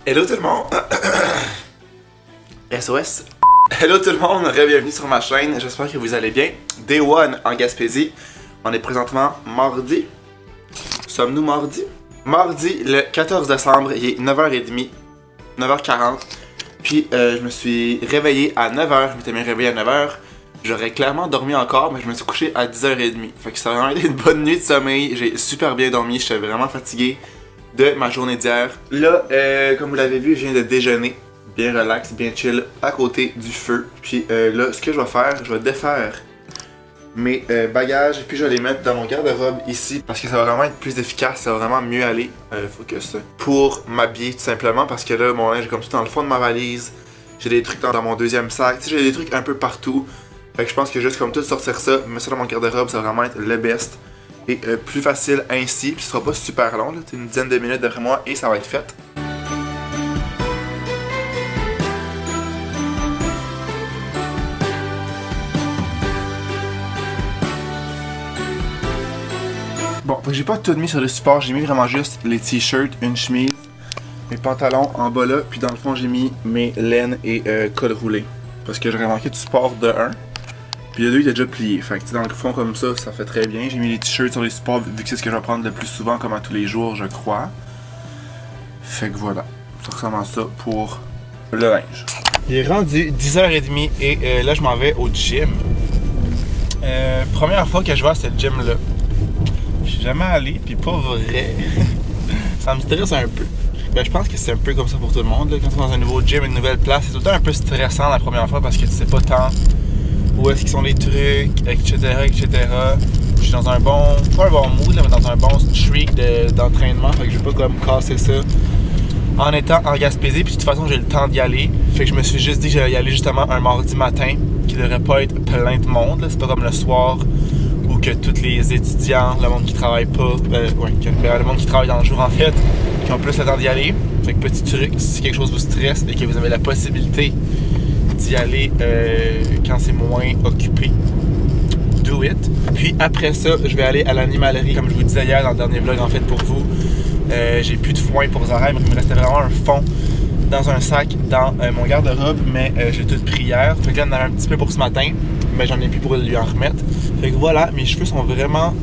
Hello tout le monde! SOS! Hello tout le monde, bienvenue sur ma chaîne, j'espère que vous allez bien. Day one en Gaspésie, on est présentement mardi. Sommes-nous mardi? Mardi le 14 décembre, il est 9h30, 9h40. Puis je me suis réveillé à 9h, je m'étais bien réveillé à 9h. J'aurais clairement dormi encore, mais je me suis couché à 10h30. Fait que ça a vraiment été une bonne nuit de sommeil, j'ai super bien dormi, j'étais vraiment fatigué de ma journée d'hier. Là, comme vous l'avez vu, je viens de déjeuner, bien relax, bien chill, à côté du feu. Puis là, ce que je vais faire, je vais défaire mes bagages, puis je vais les mettre dans mon garde-robe ici, parce que ça va vraiment être plus efficace, ça va vraiment mieux aller, focus, pour m'habiller tout simplement, parce que là, mon linge est comme tout dans le fond de ma valise, j'ai des trucs dans mon deuxième sac, tu sais, j'ai des trucs un peu partout. Fait que je pense que juste comme tout sortir ça, mettre ça dans mon garde-robe, ça va vraiment être le best. Et plus facile ainsi, puis ce sera pas super long, c'est une dizaine de minutes d'après moi et ça va être fait. Bon, j'ai pas tout mis sur le support, j'ai mis vraiment juste les t-shirts, une chemise, mes pantalons en bas là, puis dans le fond j'ai mis mes laines et col roulé. Parce que j'aurais manqué de support de 1. Puis le 2 il est déjà plié, fait que dans le fond comme ça fait très bien. J'ai mis les t-shirts sur les supports vu que c'est ce que je vais prendre le plus souvent comme à tous les jours je crois. Fait que voilà, ça ressemble à ça pour le linge. Il est rendu 10h30 et là je m'en vais au gym. Première fois que je vais à ce gym là. Je suis jamais allé, puis pas vrai. Ça me stresse un peu. Ben je pense que c'est un peu comme ça pour tout le monde là. Quand tu es dans un nouveau gym, une nouvelle place, c'est tout le temps un peu stressant la première fois parce que tu sais pas tant où est-ce qu'ils sont les trucs, etc., etc. Je suis dans un bon, pas un bon mood, là, mais dans un bon streak d'entraînement, fait que je vais pas comme casser ça en étant en Gaspésie, puis de toute façon j'ai le temps d'y aller. Fait que je me suis juste dit que j'allais y aller justement un mardi matin, qui devrait pas être plein de monde, c'est pas comme le soir où que tous les étudiants, le monde qui travaille pas, le monde qui travaille dans le jour en fait, qui ont plus le temps d'y aller. Fait que petit truc, si quelque chose vous stresse et que vous avez la possibilité d'y aller quand c'est moins occupé, do it. Puis après ça, je vais aller à l'animalerie, comme je vous disais hier dans le dernier vlog en fait pour vous. J'ai plus de foin pour Zara, il me restait vraiment un fond dans un sac dans mon garde-robe, mais j'ai tout pris hier. Fait que là, il y en avait un petit peu pour ce matin, mais j'en ai plus pour lui en remettre. Fait que voilà, mes cheveux sont vraiment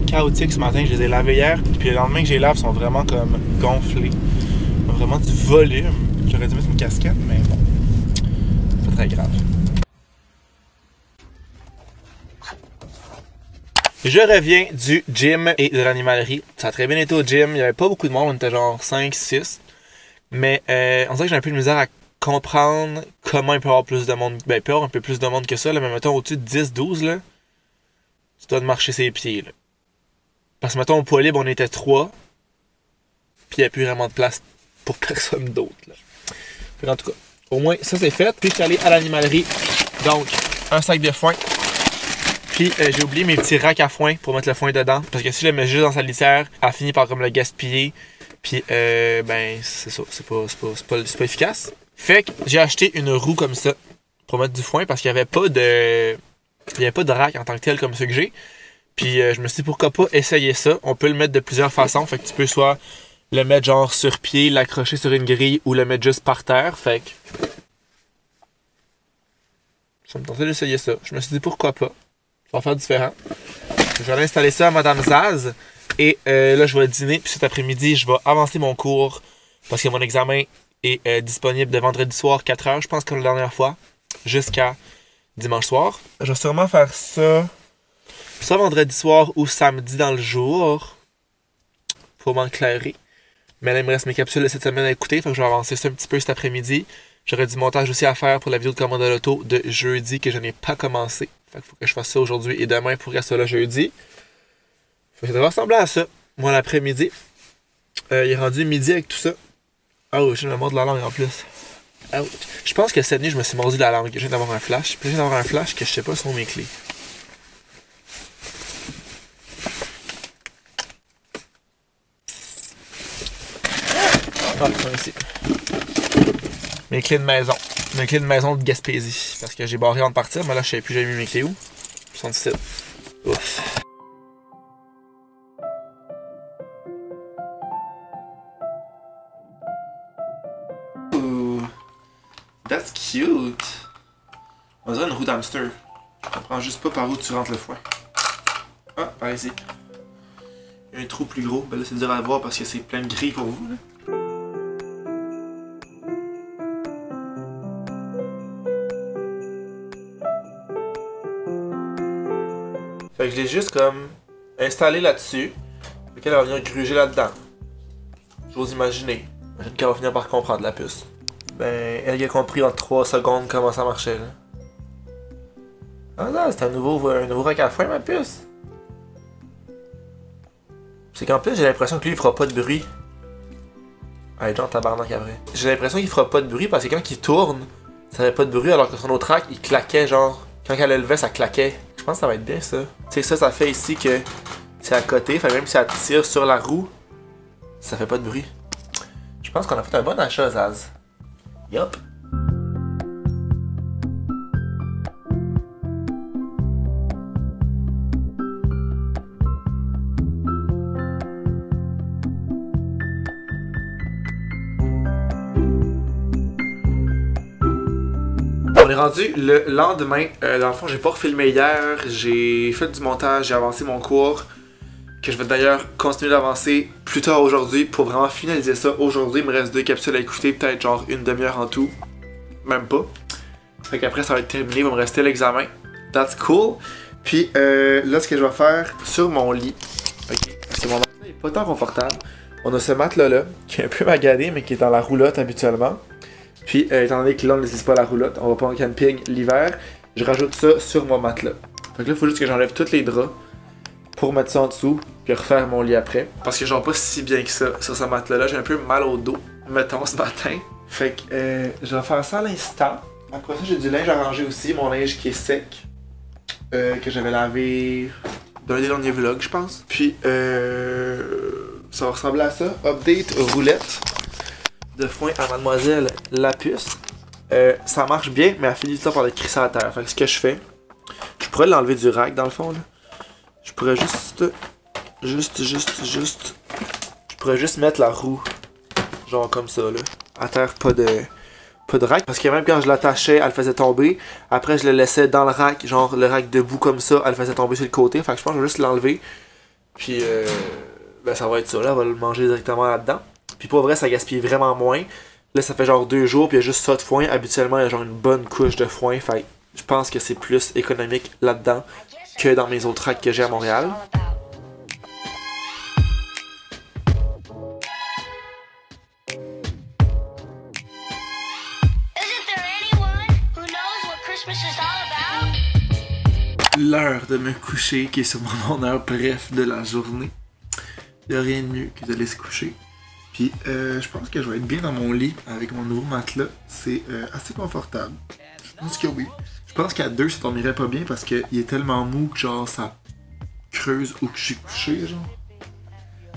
chaotiques ce matin, je les ai lavés hier, puis le lendemain que je les lave, ils sont vraiment comme gonflés. Vraiment du volume. J'aurais dû mettre une casquette, mais bon. Très grave. Je reviens du gym et de l'animalerie. Ça a très bien été au gym. Il n'y avait pas beaucoup de monde. On était genre 5-6. Mais on dirait que j'ai un peu de misère à comprendre comment il peut y avoir plus de monde. Ben, il peut y avoir un peu plus de monde que ça. Là, mais mettons au-dessus de 10-12, là, tu dois marcher ses pieds. Là. Parce que mettons au poids libre, on était 3. Puis il n'y a plus vraiment de place pour personne d'autre. En tout cas. Au moins, ça c'est fait. Puis je suis allé à l'animalerie. Donc, un sac de foin. Puis j'ai oublié mes petits racks à foin pour mettre le foin dedans. Parce que si je le mets juste dans sa litière, elle finit par comme le gaspiller. Puis ben, c'est ça. C'est pas efficace. Fait que j'ai acheté une roue comme ça pour mettre du foin parce qu'il n'y avait pas de. Il n'y avait pas de rack en tant que tel comme ceux que j'ai. Puis je me suis dit pourquoi pas essayer ça. On peut le mettre de plusieurs façons. Fait que tu peux soit le mettre genre sur pied, l'accrocher sur une grille ou le mettre juste par terre. Fait que ça me tentait d'essayer ça. Je me suis dit pourquoi pas. Ça va faire différent. Je vais aller installer ça à Madame Zaz. Et là, je vais dîner. Puis cet après-midi, je vais avancer mon cours. Parce que mon examen est disponible de vendredi soir 4h, je pense, comme la dernière fois. Jusqu'à dimanche soir. Je vais sûrement faire ça. Soit vendredi soir ou samedi dans le jour. Pour m'éclairer. Mais là, il me reste mes capsules de cette semaine à écouter. Fait que je vais avancer ça un petit peu cet après-midi. J'aurai du montage aussi à faire pour la vidéo de commande de l'auto de jeudi que je n'ai pas commencé. Fait qu'il faut que je fasse ça aujourd'hui et demain pour rester là jeudi. Fait que ça devrait ressembler à ça. Moi, l'après-midi. Il est rendu midi avec tout ça. Oh, je me mords de la langue en plus. Ouch. Je pense que cette nuit, je me suis mordu de la langue. Je viens d'avoir un flash. Puis je viens d'avoir un flash que je sais pas sont mes clés. Ah, ici. Mes clés de maison. Mes clés de maison de Gaspésie. Parce que j'ai barré avant de partir, mais là, je sais plus j'ai mis mes clés où. Ils sont ici. Ouf. That's cute! On dirait une roue d'hamster. Je comprends juste pas par où tu rentres le foin. Ah, par ici. Il y a un trou plus gros. Ben là, c'est dur à voir parce que c'est plein de gris pour vous, là. Fait que je l'ai juste comme installé là-dessus. Fait qu'elle va venir gruger là-dedans. J'ose imaginer. J'imagine qu'elle va finir par comprendre la puce. Ben, elle a compris en 3 secondes comment ça marchait, là. Ah non, c'est un nouveau rack à foin, ma puce. C'est qu'en plus, j'ai l'impression que lui, il fera pas de bruit. Ah, genre tabarnak après. J'ai l'impression qu'il fera pas de bruit parce que quand il tourne, ça fait pas de bruit alors que son autre rack, il claquait genre. Quand elle le levait, ça claquait. Je pense que ça va être bien ça. Tu sais, ça fait ici que c'est à côté. Fait même si ça tire sur la roue, ça fait pas de bruit. Je pense qu'on a fait un bon achat, Zaz. Yup. On est rendu le lendemain. Dans le fond, j'ai pas refilmé hier. J'ai fait du montage, j'ai avancé mon cours. Que je vais d'ailleurs continuer d'avancer plus tard aujourd'hui pour vraiment finaliser ça. Aujourd'hui, il me reste 2 capsules à écouter, peut-être genre une demi-heure en tout. Même pas. Fait qu'après, ça va être terminé, il va me rester l'examen. That's cool. Puis là, ce que je vais faire sur mon lit, ok, parce que mon matelas est pas tant confortable. On a ce matelas-là, qui est un peu magadé, mais qui est dans la roulotte habituellement. Puis, étant donné que là, on n'utilise pas la roulotte, on va pas en camping l'hiver, je rajoute ça sur mon matelas. Fait que là, il faut juste que j'enlève tous les draps pour mettre ça en dessous, puis refaire mon lit après. Parce que genre pas si bien que ça sur ce matelas-là, j'ai un peu mal au dos, mettons, ce matin. Fait que je vais faire ça à l'instant. Après ça, j'ai du linge à ranger aussi, mon linge qui est sec, que j'avais lavé dans un des derniers vlogs, je pense. Puis, ça va ressembler à ça. Update roulette de foin à Mademoiselle Lapuce. Ça marche bien, mais elle finit tout le temps par le crisser à terre. Fait que ce que je fais, je pourrais l'enlever du rack dans le fond, là. Je pourrais je pourrais juste mettre la roue, genre comme ça, là. À terre, pas de rack. Parce que même quand je l'attachais, elle faisait tomber. Après, je le laissais dans le rack, genre le rack debout comme ça, elle faisait tomber sur le côté. Fait que je pense que je vais juste l'enlever. Puis, ben ça va être ça, là. On va le manger directement là-dedans. Puis pour vrai, ça gaspille vraiment moins. Là, ça fait genre 2 jours, puis il y a juste ça de foin. Habituellement, il y a genre une bonne couche de foin. Fait je pense que c'est plus économique là-dedans que dans mes autres racks que j'ai à Montréal. L'heure de me coucher, qui est sûrement mon heure bref de la journée. Il n'y a rien de mieux que d'aller se coucher. Puis je pense que je vais être bien dans mon lit avec mon nouveau matelas. C'est assez confortable. Je pense que oui. Je pense qu'à 2 ça dormirait pas bien parce qu'il est tellement mou que genre ça creuse où que je suis couché, genre.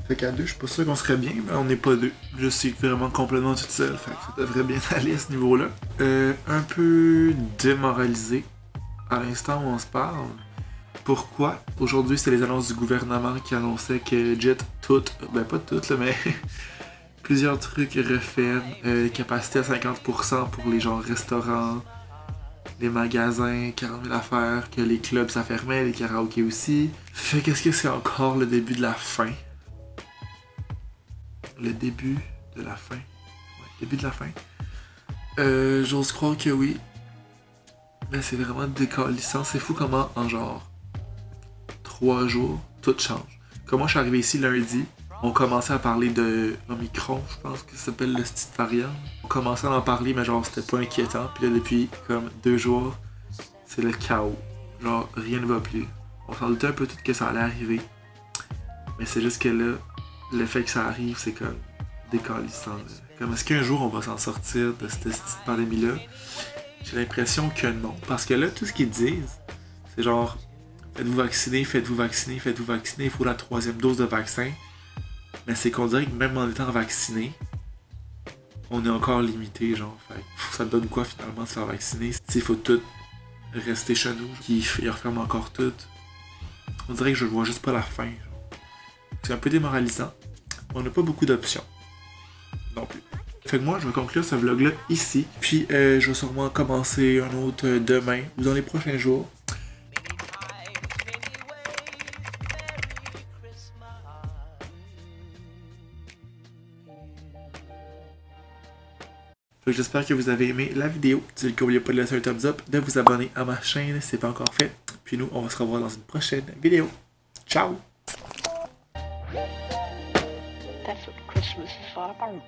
Fait qu'à 2 je suis pas sûr qu'on serait bien, mais on n'est pas 2. Je suis vraiment complètement toute seule, fait que ça devrait bien aller à ce niveau-là. Un peu démoralisé à l'instant où on se parle. Pourquoi? Aujourd'hui, c'est les annonces du gouvernement qui annonçaient que Jet, ben pas toutes, là, mais plusieurs trucs referment. Capacité à 50% pour les genres restaurants, les magasins, 40 000 affaires, que les clubs ça fermait, les karaokés aussi. Fait qu'est-ce que c'est encore le début de la fin? Le début de la fin? Ouais, début de la fin. J'ose croire que oui. Mais c'est vraiment décalissant. C'est fou comment en genre 3 jours, tout change. Comme moi je suis arrivé ici lundi, on commençait à parler de Omicron, je pense que ça s'appelle le petite variant. On commençait à en parler, mais genre c'était pas inquiétant. Puis là depuis comme 2 jours, c'est le chaos. Genre rien ne va plus. On s'en doutait un peu tout que ça allait arriver. Mais c'est juste que là, le fait que ça arrive, c'est comme décalissant. Comme est-ce qu'un jour on va s'en sortir de cette petite pandémie-là? J'ai l'impression que non. Parce que là, tout ce qu'ils disent, c'est genre faites-vous vacciner, faites-vous vacciner, faites-vous vacciner, il faut la 3e dose de vaccin. Mais c'est qu'on dirait que même en étant vacciné, on est encore limité, genre. Fait, ça te donne quoi finalement de se faire vacciner? Il faut tout rester chez nous, ils referment encore tout. On dirait que je vois juste pas la fin. C'est un peu démoralisant. On n'a pas beaucoup d'options. Non plus. Fait que moi, je vais conclure ce vlog-là ici. Puis, je vais sûrement commencer un autre demain ou dans les prochains jours. J'espère que vous avez aimé la vidéo. Si c'est le cas, n'oubliez pas de laisser un thumbs up, de vous abonner à ma chaîne si ce n'est pas encore fait. Puis nous, on va se revoir dans une prochaine vidéo. Ciao! That's what Christmas is all about.